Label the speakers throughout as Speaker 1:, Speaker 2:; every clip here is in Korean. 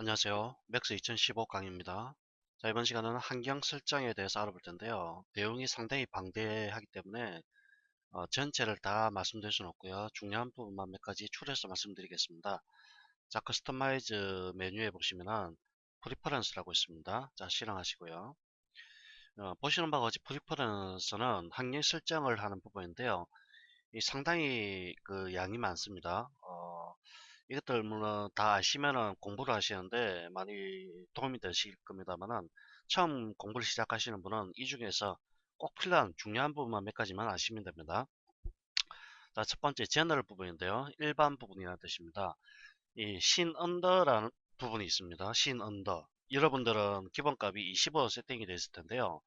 Speaker 1: 안녕하세요. 맥스 2015 강의입니다. 자, 이번 시간은 환경 설정에 대해서 알아볼 텐데요. 내용이 상당히 방대하기 때문에 전체를 다 말씀드릴 수는 없고요. 중요한 부분만 몇 가지 추려서 말씀드리겠습니다. 자, 커스터마이즈 메뉴에 보시면은 프리퍼런스라고 있습니다. 자, 실행하시고요. 보시는 바와 같이 프리퍼런스는 환경 설정을 하는 부분인데요. 이 상당히 그 양이 많습니다. 이것들 물론 다 아시면은 공부를 하시는데 많이 도움이 되실 겁니다만은 처음 공부를 시작하시는 분은 이 중에서 꼭 필요한 중요한 부분만 몇 가지만 아시면 됩니다. 자, 첫 번째 제너럴 부분인데요. 일반 부분이라는 뜻입니다. 이 신 언더라는 부분이 있습니다. 신 언더. 여러분들은 기본값이 25 세팅이 되어 있을 텐데요.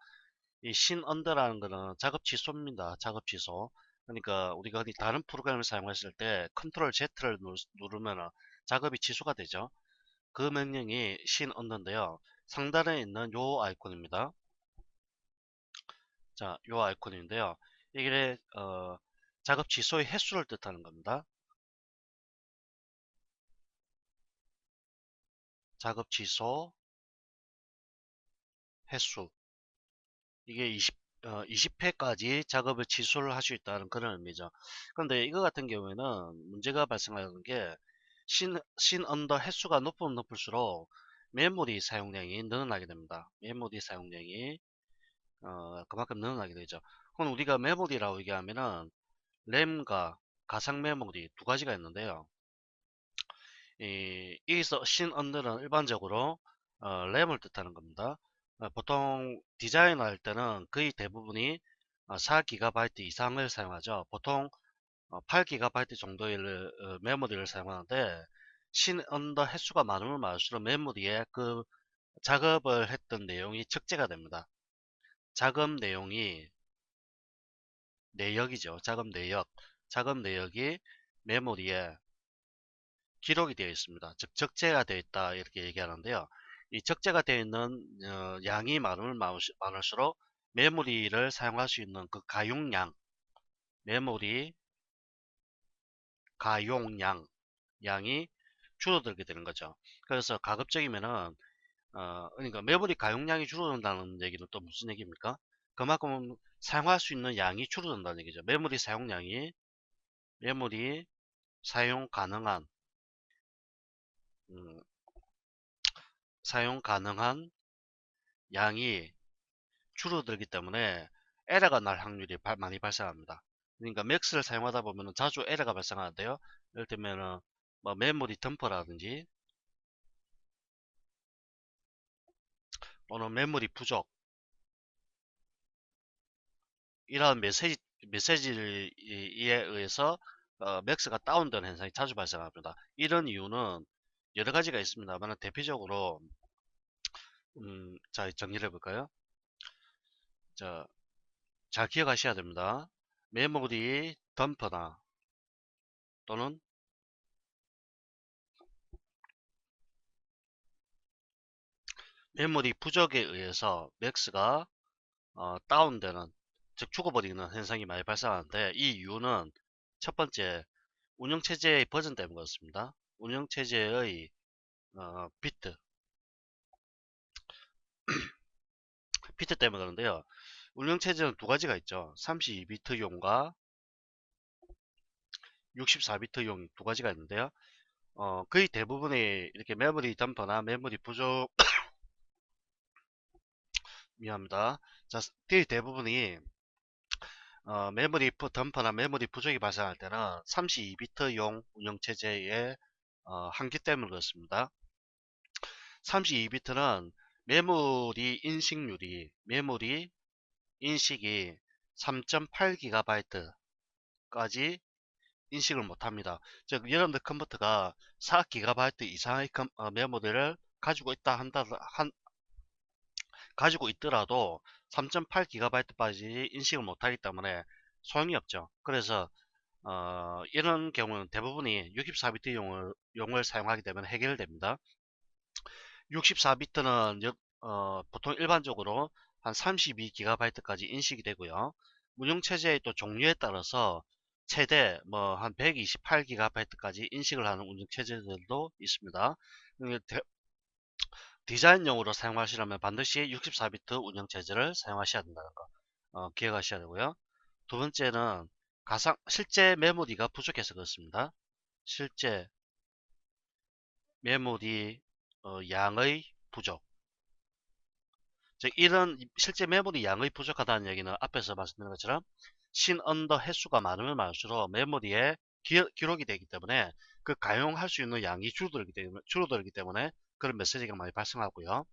Speaker 1: 이 신 언더라는 거는 작업 취소입니다. 작업 취소. 그러니까 우리가 어디 다른 프로그램을 사용했을 때 컨트롤 Z를 누르면 작업이 취소가 되죠. 그 명령이 신 언더인데요. 상단에 있는 요 아이콘입니다. 자, 요 아이콘인데요. 이게 작업 취소의 횟수를 뜻하는 겁니다. 작업 취소 횟수. 이게 20회까지 작업을 취소를 할 수 있다는 그런 의미죠. 그런데 이거 같은 경우에는 문제가 발생하는 게 신 언더 횟수가 높으면 높을수록 메모리 사용량이 늘어나게 됩니다. 메모리 사용량이 그만큼 늘어나게 되죠. 그럼 우리가 메모리라고 얘기하면은 램과 가상 메모리 두 가지가 있는데요. 여기서 신 언더는 일반적으로 램을 뜻하는 겁니다. 보통 디자인할 때는 거의 대부분이 4GB 이상을 사용하죠. 보통 8GB 정도의 메모리를 사용하는데 신 언더 횟수가 많으면 많을수록 메모리에 그 작업을 했던 내용이 적재가 됩니다. 작업 내용이 내역이죠. 작업 내역이 메모리에 기록이 되어 있습니다. 즉 적재가 되어 있다 이렇게 얘기하는데요. 이 적재가 되어 있는 양이 많으면 많을수록 메모리를 사용할 수 있는 그 가용량, 메모리 가용량 양이 줄어들게 되는 거죠. 그래서 가급적이면은 그러니까 메모리 가용량이 줄어든다는 얘기는 또 무슨 얘기입니까? 그만큼 사용할 수 있는 양이 줄어든다는 얘기죠. 메모리 사용 가능한 음, 사용 가능한 양이 줄어들기 때문에 에러가 날 확률이 많이 발생합니다. 그러니까 맥스를 사용하다 보면 자주 에러가 발생하는데요. 예를 들면은 뭐 메모리 덤퍼라든지 또는 메모리 부족 이런 메시지에 의해서 맥스가 다운되는 현상이 자주 발생합니다. 이런 이유는 여러 가지가 있습니다만 대표적으로 자 정리를 해볼까요? 자, 잘 기억하셔야 됩니다. 메모리 덤퍼나 또는 메모리 부족에 의해서 맥스가 다운되는 즉 죽어버리는 현상이 많이 발생하는데 이 이유는 첫 번째 운영체제의 버전 때문에 그렇습니다. 운영체제의 비트 때문에 그런데요. 운영체제는 두 가지가 있죠. 32비트용과 64비트용 두 가지가 있는데요. 거의 대부분의 이렇게 메모리 덤퍼나 메모리 부족 미안합니다. 자, 거의 대부분이 메모리 덤퍼나 메모리 부족이 발생할 때는 32비트용 운영체제의 한계 때문에 그렇습니다. 32비트는 메모리 인식이 3.8GB까지 인식을 못합니다. 즉 여러분들 컴퓨터가 4GB 이상의 메모리를 가지고 있더라도 3.8GB까지 인식을 못하기 때문에 소용이 없죠. 그래서 이런 경우는 대부분이 64비트 용을 사용하게 되면 해결됩니다. 64비트는 보통 일반적으로 한 32GB까지 인식이 되고요. 운영체제의 또 종류에 따라서 최대 뭐 한 128GB까지 인식을 하는 운영체제들도 있습니다. 디자인용으로 사용하시려면 반드시 64비트 운영체제를 사용하셔야 된다는 거 기억하셔야 되고요. 두 번째는 실제 메모리가 부족해서 그렇습니다. 실제 메모리 양의 부족. 즉 이런 실제 메모리 양의 부족하다는 얘기는 앞에서 말씀드린 것처럼 언더 횟수가 많으면 많을수록 메모리에 기록이 되기 때문에 그 가용할 수 있는 양이 줄어들기 때문에 그런 메시지가 많이 발생하고요.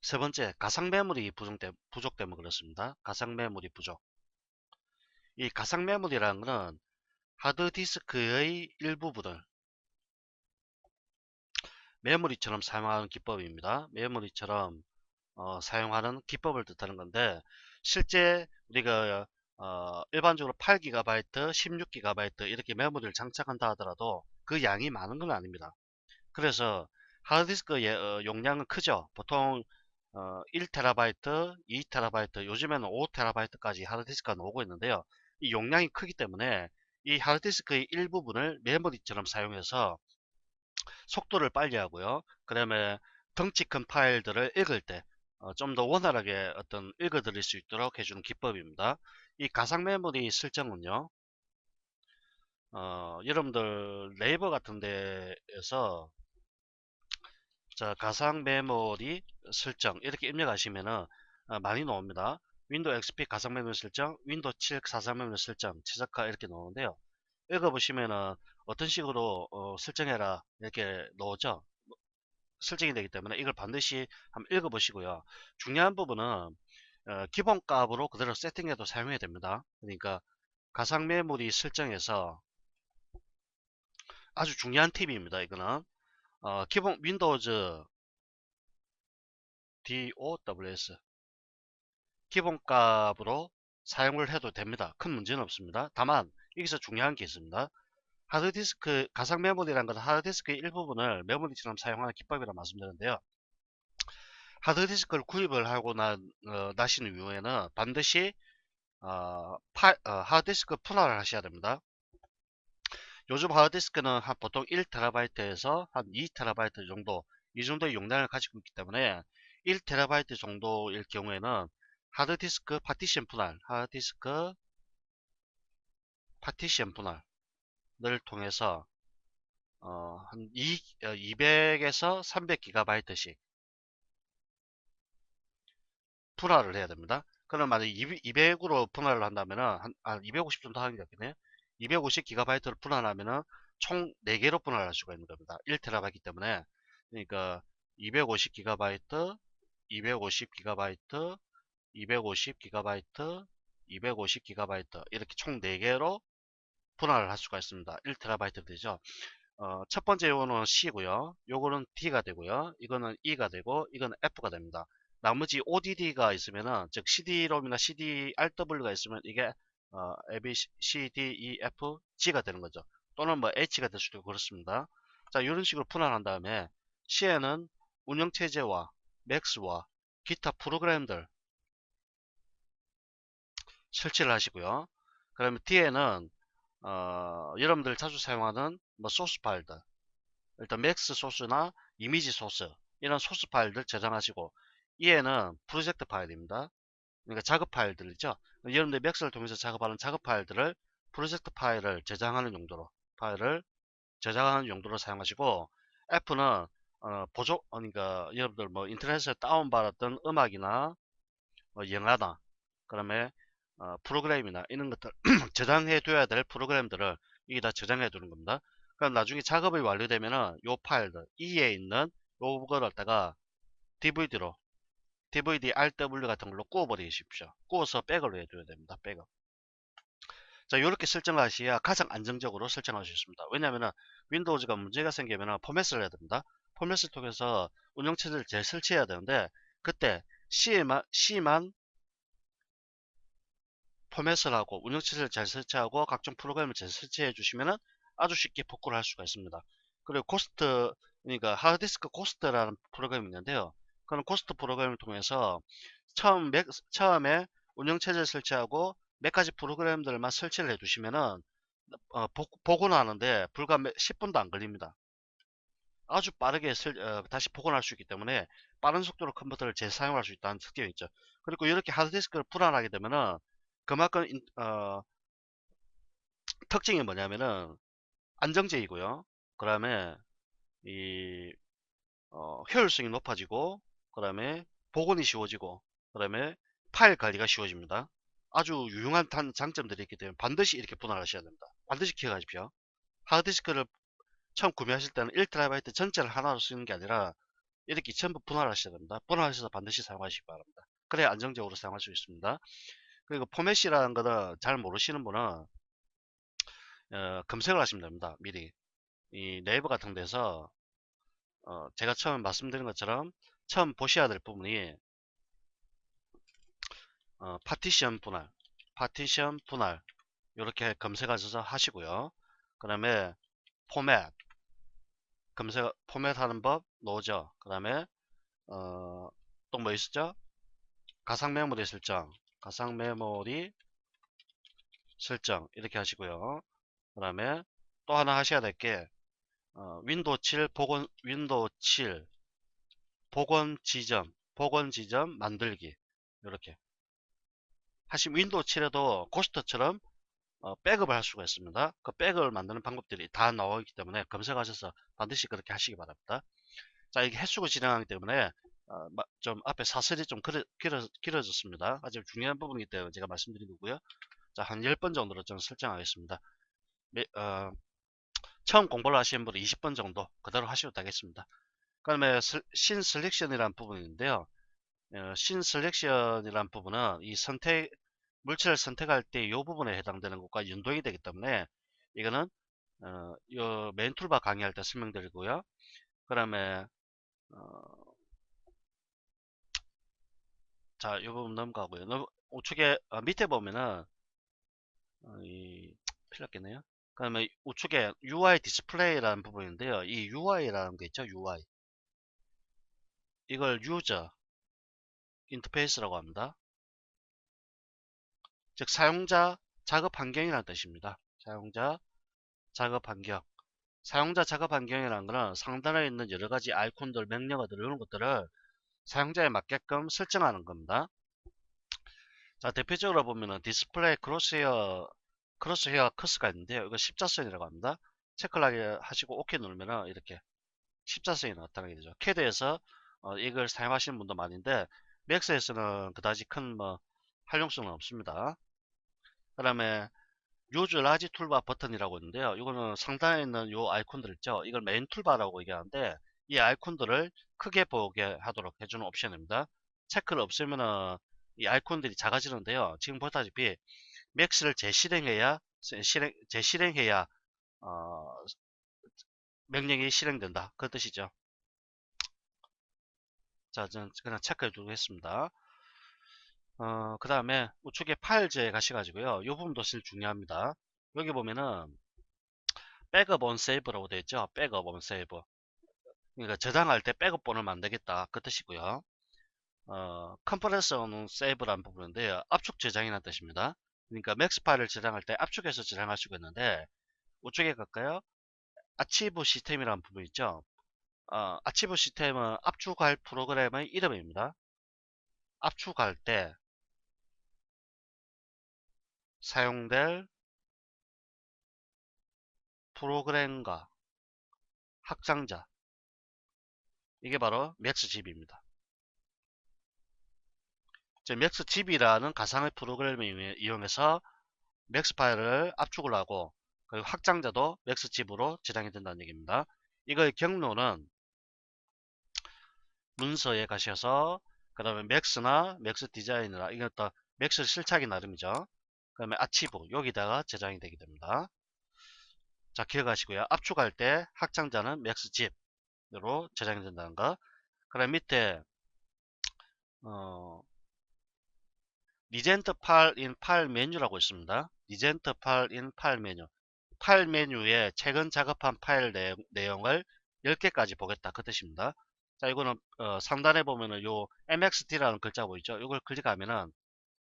Speaker 1: 세 번째, 가상 메모리 부족 때문에 그렇습니다. 가상 메모리 부족. 이 가상 메모리라는 것은 하드디스크의 일부분을 메모리처럼 사용하는 기법입니다. 메모리처럼 사용하는 기법을 뜻하는 건데, 실제 우리가 일반적으로 8GB, 16GB 이렇게 메모리를 장착한다 하더라도 그 양이 많은 건 아닙니다. 그래서 하드디스크 용량은 크죠. 보통 1TB, 2TB, 요즘에는 5TB까지 하드디스크가 나오고 있는데요. 이 용량이 크기 때문에 이 하드디스크의 일부분을 메모리처럼 사용해서 속도를 빨리 하고요. 그 다음에 덩치 큰 파일들을 읽을 때 좀 더 원활하게 읽어드릴 수 있도록 해주는 기법입니다. 이 가상 메모리 설정은요, 여러분들 네이버 같은 데에서 자, 가상 메모리 설정 이렇게 입력하시면은 많이 나옵니다. 윈도우 XP 가상 메모리 설정, 윈도우 7 가상 메모리 설정, 최적화 이렇게 나오는데요. 읽어보시면은 어떤 식으로 설정해라 이렇게 나오죠. 설정이 되기 때문에 이걸 반드시 한번 읽어보시고요. 중요한 부분은 기본 값으로 그대로 세팅해도 사용해야 됩니다. 그러니까 가상 메모리 설정에서 아주 중요한 팁입니다. 이거는 기본 윈도우즈 DOWS 기본 값으로 사용을 해도 됩니다. 큰 문제는 없습니다. 다만 여기서 중요한 게 있습니다. 하드디스크 가상 메모리라는 것은 하드디스크의 일부분을 메모리처럼 사용하는 기법이라 말씀드렸는데요. 하드디스크를 구입을 하고 나신 이후에는 반드시 하드디스크 분할을 하셔야 됩니다. 요즘 하드디스크는 보통 1TB에서 한 2TB 정도 이 정도의 용량을 가지고 있기 때문에 1TB 정도일 경우에는 하드디스크 파티션 분할을 통해서 한 200에서 300GB씩 분할을 해야 됩니다. 그럼 만약 200으로 분할을 한다면은 한 250 정도 하는 게 겠네요. 250GB를 분할하면은 총 4개로 분할할 수가 있는 겁니다. 1TB이기 때문에 그러니까 250GB, 250GB, 250GB, 250GB 이렇게 총 4개로 분할을 할 수가 있습니다. 1TB 되죠. 첫 번째 요거는 C고요. 요거는 D가 되고요. 이거는 E가 되고 이거는 F가 됩니다. 나머지 ODD가 있으면은 즉 CD-ROM이나 CD-RW가 있으면 이게 A, B, C, D, E, F, G가 되는 거죠. 또는 뭐 H가 될 수도 있고 그렇습니다. 자, 이런 식으로 분할한 다음에 C에는 운영체제와 맥스와 기타 프로그램들 설치를 하시고요. 그러면 D에는 여러분들 자주 사용하는 뭐 소스 파일들 일단 맥스 소스나 이미지 소스 이런 소스 파일들 저장하시고 이에는 프로젝트 파일입니다. 그러니까 작업 파일들이죠. 여러분들 맥스를 통해서 작업하는 작업 파일들을 프로젝트 파일을 저장하는 용도로 사용하시고 F는 그러니까 여러분들 뭐 인터넷에 다운받았던 음악이나 영화나 그다음에 프로그램이나 이런 것들 저장해 둬야 될 프로그램들을 이게 다 저장해 두는 겁니다. 그럼 나중에 작업이 완료되면은 요 파일들 E에 있는 요거를 갖다가 DVD로 DVD RW 같은 걸로 구워 버리십시오. 구워서 백을 해줘야 됩니다. 백업. 자, 이렇게 설정하셔야 가장 안정적으로 설정할 수 있습니다. 왜냐하면 윈도우즈가 문제가 생기면 포맷을 해야 됩니다. 포맷을 통해서 운영체제를 재설치해야 되는데 그때 C만 포맷을 하고 운영체제를 잘 설치하고 각종 프로그램을 잘 설치해 주시면 아주 쉽게 복구를 할 수가 있습니다. 그리고 그러니까 하드디스크 고스트라는 프로그램이 있는데요. 그런 고스트 프로그램을 통해서 처음에 운영체제를 설치하고 몇 가지 프로그램들만 설치를 해 두시면은 복원하는데 불과 10분도 안 걸립니다. 아주 빠르게 다시 복원할 수 있기 때문에 빠른 속도로 컴퓨터를 재사용할 수 있다는 특징이 있죠. 그리고 이렇게 하드디스크를 불안하게 되면은 그만큼 특징이 뭐냐면은 안정적이고요. 그 다음에 이 효율성이 높아지고, 그 다음에 복원이 쉬워지고, 그 다음에 파일 관리가 쉬워집니다. 아주 유용한 장점들이 있기 때문에 반드시 이렇게 분할하셔야 됩니다. 반드시 기억하십시오. 하드디스크를 처음 구매하실 때는 1TB 전체를 하나로 쓰는 게 아니라 이렇게 전부 분할하셔야 됩니다. 분할하셔서 반드시 사용하시기 바랍니다. 그래야 안정적으로 사용할 수 있습니다. 그리고 포맷이라는 거는 잘 모르시는 분은 검색을 하시면 됩니다. 미리 이 네이버 같은 데서 제가 처음 말씀드린 것처럼 처음 보셔야 될 부분이 파티션 분할 이렇게 검색하셔서 하시고요. 그 다음에 포맷 포맷하는 법 노저, 그 다음에 또 뭐 있었죠? 가상 메모리 설정 이렇게 하시고요. 그 다음에 또 하나 하셔야 될 게 윈도우 7 복원 지점 만들기 이렇게 하시면 윈도우 7에도 고스트처럼 백업을 할 수가 있습니다. 그 백업을 만드는 방법들이 다 나와 있기 때문에 검색하셔서 반드시 그렇게 하시기 바랍니다. 자, 이게 횟수고 진행하기 때문에 좀 앞에 사설이 좀 길어졌습니다. 아주 중요한 부분이기 때문에 제가 말씀드린 거고요. 자, 한 10번 정도로 좀 설정하겠습니다. 처음 공부를 하시는 분은 20번 정도 그대로 하셔도 되겠습니다. 그 다음에 신 셀렉션이라는 부분인데요. 신 셀렉션이라는 부분은 이 물체를 선택할 때 이 부분에 해당되는 것과 연동이 되기 때문에 이거는 요 메인 툴바 강의할 때 설명드리고요. 그 다음에 자, 이 부분 넘어가고요. 우측에 밑에 보면은 필요했겠네요. 그 다음에 우측에 UI 디스플레이라는 부분인데요. 이 UI라는 게 있죠. UI. 이걸 유저 인터페이스라고 합니다. 즉 사용자 작업 환경이라는 뜻입니다. 사용자 작업 환경. 사용자 작업 환경이라는 것은 상단에 있는 여러 가지 아이콘들, 명령어들 이런 것들을 사용자에 맞게끔 설정하는 겁니다. 자, 대표적으로 보면은 디스플레이 크로스헤어 커스가 있는데요. 이거 십자선이라고 합니다. 체크를 하시고 OK 누르면은 이렇게 십자선이 나타나게 되죠. 캐드에서 이걸 사용하시는 분도 많은데 맥스에서는 그다지 큰 활용성은 없습니다. 그 다음에 유즈 라지 툴바 버튼이라고 있는데요. 이거는 상단에 있는 요 아이콘들 있죠. 이걸 메인 툴바라고 얘기하는데 이 아이콘들을 크게 보게 하도록 해주는 옵션입니다. 체크를 없애면은 이 아이콘들이 작아지는데요. 지금 보다시피 맥스를 재실행해야 어, 명령이 실행된다. 그 뜻이죠. 자, 저는 그냥 체크해 두겠습니다. 그 다음에 우측에 파일즈에 가셔가지고요. 이 부분도 제일 중요합니다. 여기 보면은 백업 온 세이브라고 되어 있죠. 백업 온 세이브. 그러니까 저장할 때 백업 본을 만들겠다. 그 뜻이고요. 컴프레서 온 세이브라는 부분인데요. 압축 저장이라는 뜻입니다. 그러니까 맥스 파일을 저장할 때 압축해서 저장할 수가 있는데 우측에 갈까요? 아치브 시스템이라는 부분 있죠. 아치브 시스템은 압축할 프로그램의 이름입니다. 압축할 때 사용될 프로그램과 확장자, 이게 바로 맥스집입니다. 맥스집이라는 가상의 프로그램을 이용해서 맥스 파일을 압축을 하고 그리고 확장자도 맥스집으로 저장이 된다는 얘기입니다. 이거의 경로는 문서에 가셔서 그 다음에 맥스나 맥스 디자이너라, 이것도 맥스 실착이 나름이죠. 그 다음에 아치브 여기다가 저장이 되게 됩니다. 자, 기억하시고요. 압축할 때 확장자는 맥스집으로 저장이 된다는 거. 그 다음 밑에 리젠트 파일 인 파일 메뉴라고 있습니다. 리젠트 파일 인 파일 메뉴. 파일 메뉴에 최근 작업한 파일 내용을 10개까지 보겠다. 그 뜻입니다. 자, 이거는 상단에 보면은 요 mxt라는 글자 보이죠? 이걸 클릭하면은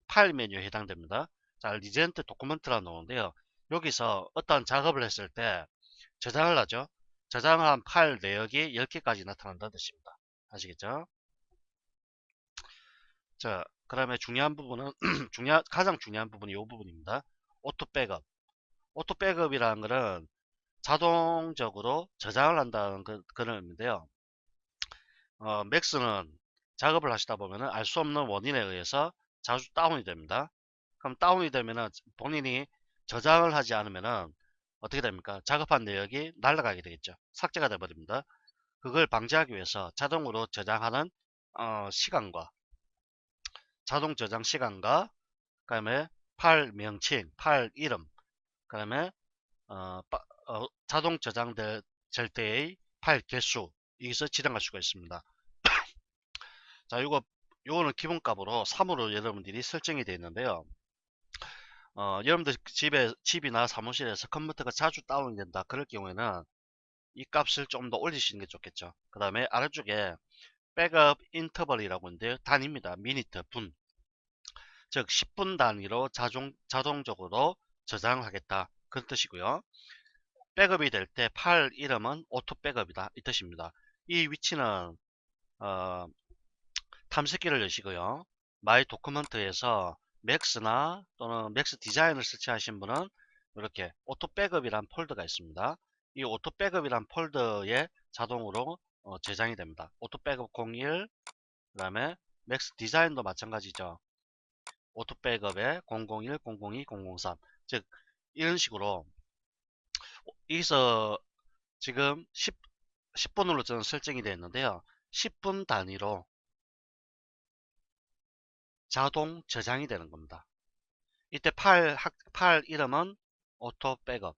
Speaker 1: 파일 메뉴에 해당됩니다. 자, 리젠트 도쿠멘트라 나오는데요. 여기서 어떤 작업을 했을 때 저장을 하죠. 저장한 파일 내역이 10개까지 나타난다는 뜻입니다. 아시겠죠? 자, 그 다음에 중요한 부분은 가장 중요한 부분이 이 부분입니다. 오토 백업. 오토 백업이라는 것은 자동적으로 저장을 한다는 그런 의미인데요. 맥스는 작업을 하시다 보면 알 수 없는 원인에 의해서 자주 다운이 됩니다. 그럼 다운이 되면은 본인이 저장을 하지 않으면은 어떻게 됩니까? 작업한 내역이 날아가게 되겠죠. 삭제가 돼 버립니다. 그걸 방지하기 위해서 자동으로 저장하는 시간과 자동 저장 시간과 그다음에 파일 명칭, 파일 이름, 그다음에 자동 저장될 때의 파일 개수 여기서 지정할 수가 있습니다. 자, 요거는 기본값으로 3으로 여러분들이 설정이 되어 있는데요. 여러분들 집이나 사무실에서 컴퓨터가 자주 다운된다 그럴 경우에는 이 값을 좀 더 올리시는 게 좋겠죠. 그 다음에 아래쪽에 백업 인터벌이라고 있는데요. 단위입니다. 미니트, 분. 즉 10분 단위로 자동적으로 저장을 하겠다. 그런 뜻이고요. 백업이 될 때 파일 이름은 오토 백업이다. 이 뜻입니다. 이 위치는 어, 탐색기를 여시고요. 마이 도큐먼트에서 맥스나 또는 맥스 디자인을 설치하신 분은 이렇게 오토 백업이란 폴더가 있습니다. 이 오토 백업이란 폴더에 자동으로 저장이 됩니다. 오토 백업 01, 그 다음에 맥스 디자인도 마찬가지죠. 오토 백업에 001, 002, 003. 즉 이런 식으로 여기서 지금 10분으로 저는 설정이 되어 있는데요. 10분 단위로 자동 저장이 되는 겁니다. 이때 파일 이름은 오토 백업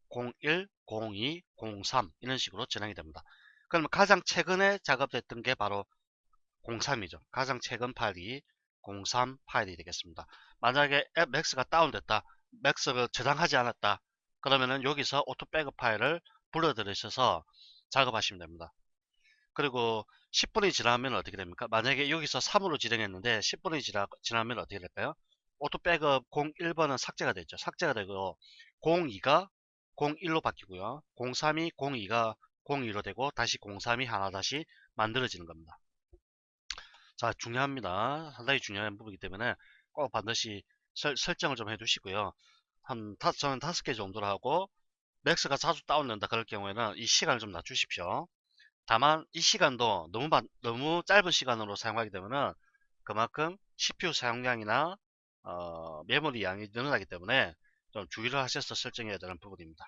Speaker 1: 01, 02, 03 이런 식으로 저장이 됩니다. 그러면 가장 최근에 작업됐던 게 바로 03이죠. 가장 최근 파일이 03 파일이 되겠습니다. 만약에 앱 맥스가 다운됐다, 맥스를 저장하지 않았다, 그러면은 여기서 오토 백업 파일을 불러들이셔서 작업하시면 됩니다. 그리고 10분이 지나면 어떻게 됩니까? 만약에 여기서 3으로 지정했는데 10분이 지나면 어떻게 될까요? 오토 백업 01번은 삭제가 되죠. 삭제가 되고 02가 01로 바뀌고요. 03이 02가 02로 되고 다시 03이 하나 다시 만들어지는 겁니다. 자, 중요합니다. 상당히 중요한 부분이기 때문에 꼭 반드시 설정을 좀 해두시고요. 저는 5개 정도로 하고 맥스가 자주 다운된다 그럴 경우에는 이 시간을 좀 낮추십시오. 다만 이 시간도 너무 짧은 시간으로 사용하게 되면은 그만큼 CPU 사용량이나 메모리 양이 늘어나기 때문에 좀 주의를 하셔서 설정해야 되는 부분입니다.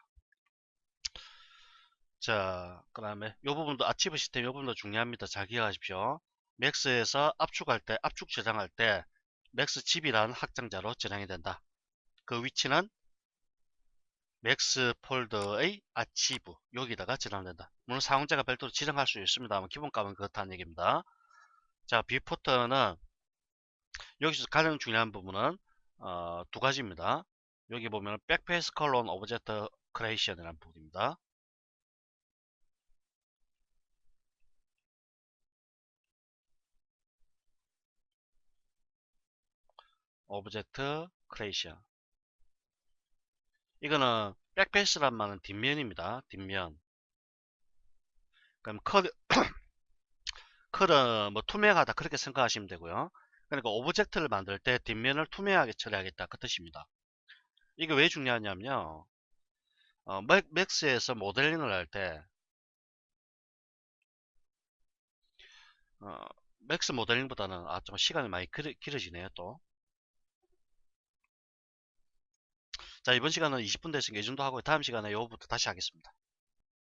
Speaker 1: 자, 그 다음에 이 부분도 아치브 시스템 이 부분도 중요합니다. 잘 기억하십시오. 맥스에서 압축 저장할 때 맥스 집이라는 확장자로 저장이 된다. 그 위치는 맥스 폴더의 아치브 여기다가 저장된다. 물론 사용자가 별도로 지정할 수 있습니다만 기본값은 그렇다는 얘기입니다. 자, 뷰포트는 여기서 가장 중요한 부분은 두 가지입니다. 여기 보면 백페이스 컬론 오브젝트 크레이션이라는 부분입니다. 오브젝트 크레이션. 이거는 백페이스란 말은 뒷면입니다. 뒷면. 그럼 컬은 뭐 투명하다 그렇게 생각하시면 되고요. 그러니까 오브젝트를 만들 때 뒷면을 투명하게 처리하겠다 그 뜻입니다. 이게 왜 중요하냐면요. 맥스에서 모델링을 할 때 맥스 모델링보다는 좀 시간이 많이 길어지네요 또. 자, 이번 시간은 20분 됐으니까 이 정도 하고 다음 시간에 요거부터 다시 하겠습니다.